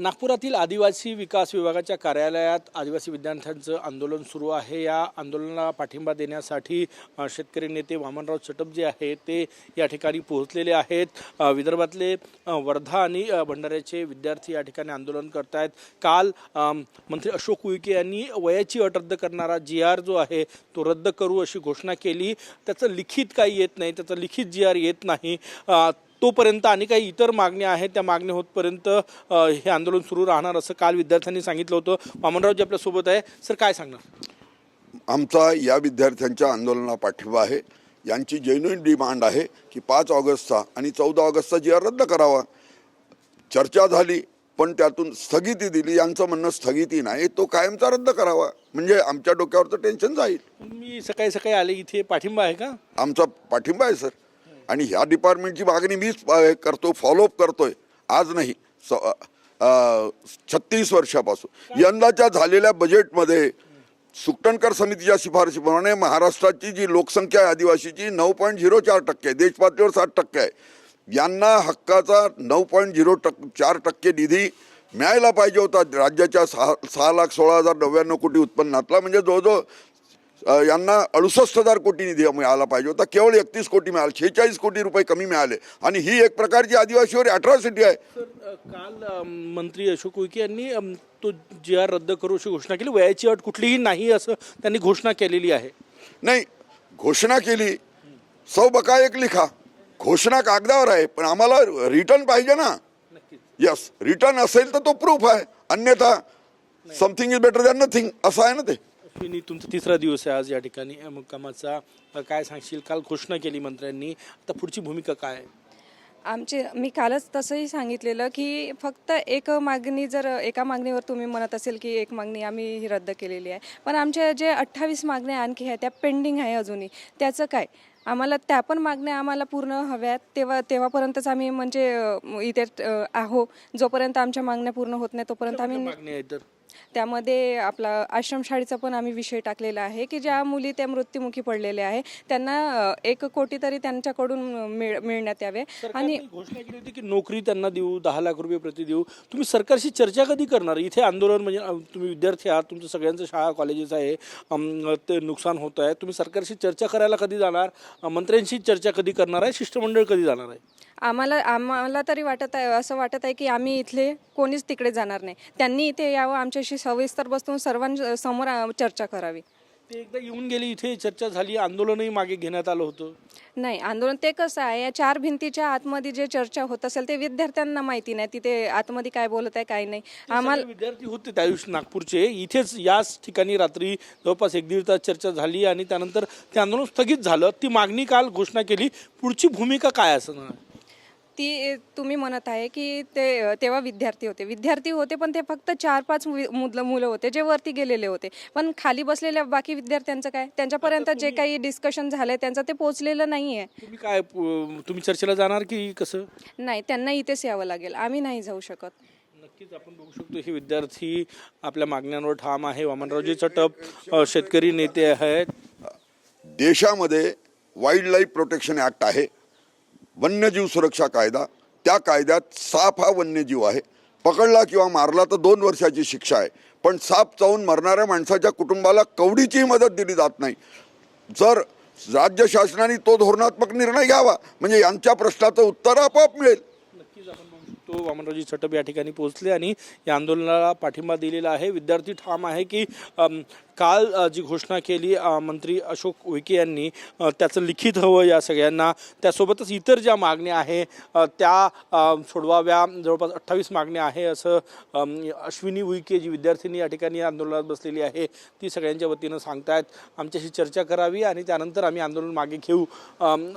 नागपुरातील आदिवासी विकास विभागाच्या कार्यालयात आदिवासी विद्यार्थ्यांचं आंदोलन सुरू आहे। या आंदोलनाला पाठिंबा देण्यासाठी शेतकरी नेते वामनराव चटप जे आहेत ते या ठिकाणी पोहोचलेले आहेत। विदर्भातले वर्धा आणि भंडाऱ्याचे विद्यार्थी या ठिकाणी आंदोलन करत आहेत। काल मंत्री अशोक उईके यांनी वयाची अट रद्द करणारा GR जो आहे तो रद्द करू अशी घोषणा केली। त्याचं लिखित काही येत नाही, त्याचं लिखित GR येत नाही तोपर्यंत आणि काही इतर मागण्या आहेत त्या मागण्या होतपर्यंत हे आंदोलन सुरू राहणार असं काल विद्यार्थ्यांनी सांगितलं होतं। वामनरावजी आपल्या सोबत आहे, सर काय सांगणार? आमचा या विद्यार्थ्यांच्या आंदोलनाला पाठिंबा आहे। यांची जेन्युइन डिमांड आहे की 5 ऑगस्टचा आणि 14 ऑगस्टचा GR रद्द करावा। चर्चा झाली पण त्यातून स्थगिती दिली। यांचं म्हणणं स्थगिती नाही, तो कायमचा रद्द करावा म्हणजे आमच्या डोक्यावरचं टेन्शन जाईल। मी सकाळी सकाळी आले इथे, पाठिंबा आहे का? आमचा पाठिंबा आहे सर, आणि ह्या डिपार्टमेंटची मागणी मीच करतो, फॉलोअप करतोय आज नाही 36 वर्षापासून। यंदाच्या झालेल्या बजेटमध्ये सुकटणकर समितीच्या शिफारशीप्रमाणे महाराष्ट्राची जी लोकसंख्या आहे आदिवासीची 9.04% देश पातळीवर 60% आहे। यांना हक्काचा 9.04% निधी मिळायला पाहिजे होता राज्याच्या 6,16,099 कोटी उत्पन्नातला, म्हणजे जवळजवळ यांना 68,000 कोटी निधी मिळाला पाहिजे होता। केवळ 31 कोटी मिळाले, 46 कोटी रुपये कमी मिळाले आणि ही एक प्रकारची आदिवासीवर अॅट्रॉसिटी आहे। सर काल मंत्री अशोक उईके यांनी तो GR रद्द करू अशी घोषणा केली। वयाची अट कुठलीही नाही असं त्यांनी घोषणा केलेली आहे। नाही, घोषणा केली, सौ बका एक लिखा, घोषणा कागदावर आहे पण आम्हाला रिटर्न पाहिजे ना। यस, रिटर्न असेल तर तो प्रूफ आहे, अन्यथा something is better than nothing असं आहे ना ते। अश्विनी, तुमचा 3रा दिवस आहे आज या ठिकाणी मुक्कामाचा, काय सांगशील? काल घोषणा केली मंत्र्यांनी, आता पुढची भूमिका काय आहे? मी कालच तसंही सांगितलेलं की फक्त एक मागणी, जर एका मागणीवर तुम्ही म्हणत असेल की एक मागणी आम्ही रद्द केलेली आहे, पण आमच्या जे 28 मागण्या आणखी आहेत त्या पेंडिंग आहे अजूनही। त्याचं काय, आम्हाला त्या पण मागण्या आम्हाला पूर्ण हव्यात, तेव्हापर्यंतच आम्ही म्हणजे इथे आहो। जोपर्यंत आमच्या मागण्या पूर्ण होत नाही तोपर्यंत आम्ही मागणी आहे। तर त्यामध्ये आपला आश्रमशाळेचा पण आम्ही विषय टाकलेला आहे की ज्या मुली त्या मृत्युमुखी पडलेल्या आहे त्यांना 1 कोटी तरी त्यांच्याकडून मिळण्यात यावे। आणि घोषणा केली होती की नोकरी त्यांना देऊ, 10 लाख रुपये प्रति देऊ। तुम्ही सरकारशी चर्चा कधी करणार? इथे आंदोलन म्हणजे तुम्ही विद्यार्थी आहात, तुमचं सगळ्यांचं शाळा कॉलेजेस आहे, ते नुकसान होत आहे, तुम्ही सरकारशी चर्चा करायला कधी जाणार? मंत्र्यांशी चर्चा कधी करणार आहे? शिष्टमंडळ कधी जाणार आहे? आम्हाला तरी असं वाटत आहे की आम्ही इथले कोणीच तिकडे जाणार नाही। त्यांनी इथे यावं, आमच्याशी सविस्तर बसून सर्वांसमोर चर्चा करावी। ते एकदा येऊन गेले, इथे चर्चा झाली, आंदोलनही मागे घेण्यात आलं होतं। नाही, आंदोलन ते कसं आहे, या 4 भिंतीच्या आतमध्ये जे चर्चा होत असेल ते विद्यार्थ्यांना माहिती नाही तिथे आतमध्ये काय बोलत आहे काय नाही। आम्हाला विद्यार्थी होते त्या दिवशी नागपूरचे, इथेच याच ठिकाणी रात्री जवळपास 1-1.5 तास चर्चा झाली आणि त्यानंतर ते आंदोलन स्थगित झालं। ती मागणी काल घोषणा केली, पुढची भूमिका काय असणार? ती तुम्ही म्हणत आहे की तेव्हा विद्यार्थी होते पण ते फक्त 4-5 मुलं होते जे वरती गेलेले होते, पण खाली बसलेल्या बाकी विद्यार्थ्यांचं काय? त्यांच्यापर्यंत जे काही डिस्कशन झालंय त्यांचं ते पोहोचलेलं नाही आहे। तुम्ही चर्चेला जाणार की कसं? नाही, त्यांना इथेच यावं लागेल, आम्ही नाही जाऊ शकत। नक्कीच आपण बघू शकतो हे विद्यार्थी आपल्या मागण्यांवर ठाम आहे। वामनरावजी चटप शेतकरी नेते आहेत। देशामध्ये वाईल्ड लाईफ प्रोटेक्शन ॲक्ट आहे, वन्यजीव सुरक्षा कायदा, त्या कायद्यात साप हा वन्यजीव आहे। पकडला किंवा मारला तर 2 वर्षाची शिक्षा आहे, पण साप चावून मरणाऱ्या माणसाच्या कुटुंबाला कवडीचीही मदत दिली जात नाही। जर राज्य शासनाने तो धोरणात्मक निर्णय घ्यावा म्हणजे यांच्या प्रश्नाचं उत्तर आपोआप मिळेल। नक्कीच आपण बघू शकतो वामनरावजी चटप या ठिकाणी पोहोचले आणि या आंदोलनाला पाठिंबा दिलेला आहे। विद्यार्थी ठाम आहे की काल जी घोषणा केली मंत्री अशोक उईके यांनी त्याचं लिखित हवं या सगळ्यांना, त्यासोबतच इतर ज्या मागण्या आहे त्या सोडवाव्या। जवळपास 28 मागण्या आहे असं अश्विनी उईके जी विद्यार्थिनी या ठिकाणी आंदोलनात बसलेली आहे ती सगळ्यांच्या वतीनं सांगतायत आमच्याशी चर्चा करावी आणि त्यानंतर आम्ही आंदोलन मागे घेऊ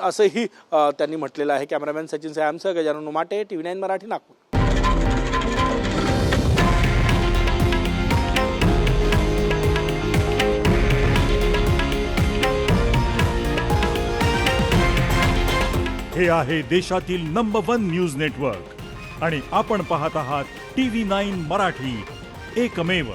असंही त्यांनी म्हटलेलं आहे। कॅमेरामॅन सचिन सॅमसह गजानन उमाटे, TV9 मराठी, नागपूर। हे आहे देशातील नंबर 1 न्यूज नेटवर्क आणि आपण पाहत आहात TV9 मराठी, एकमेव।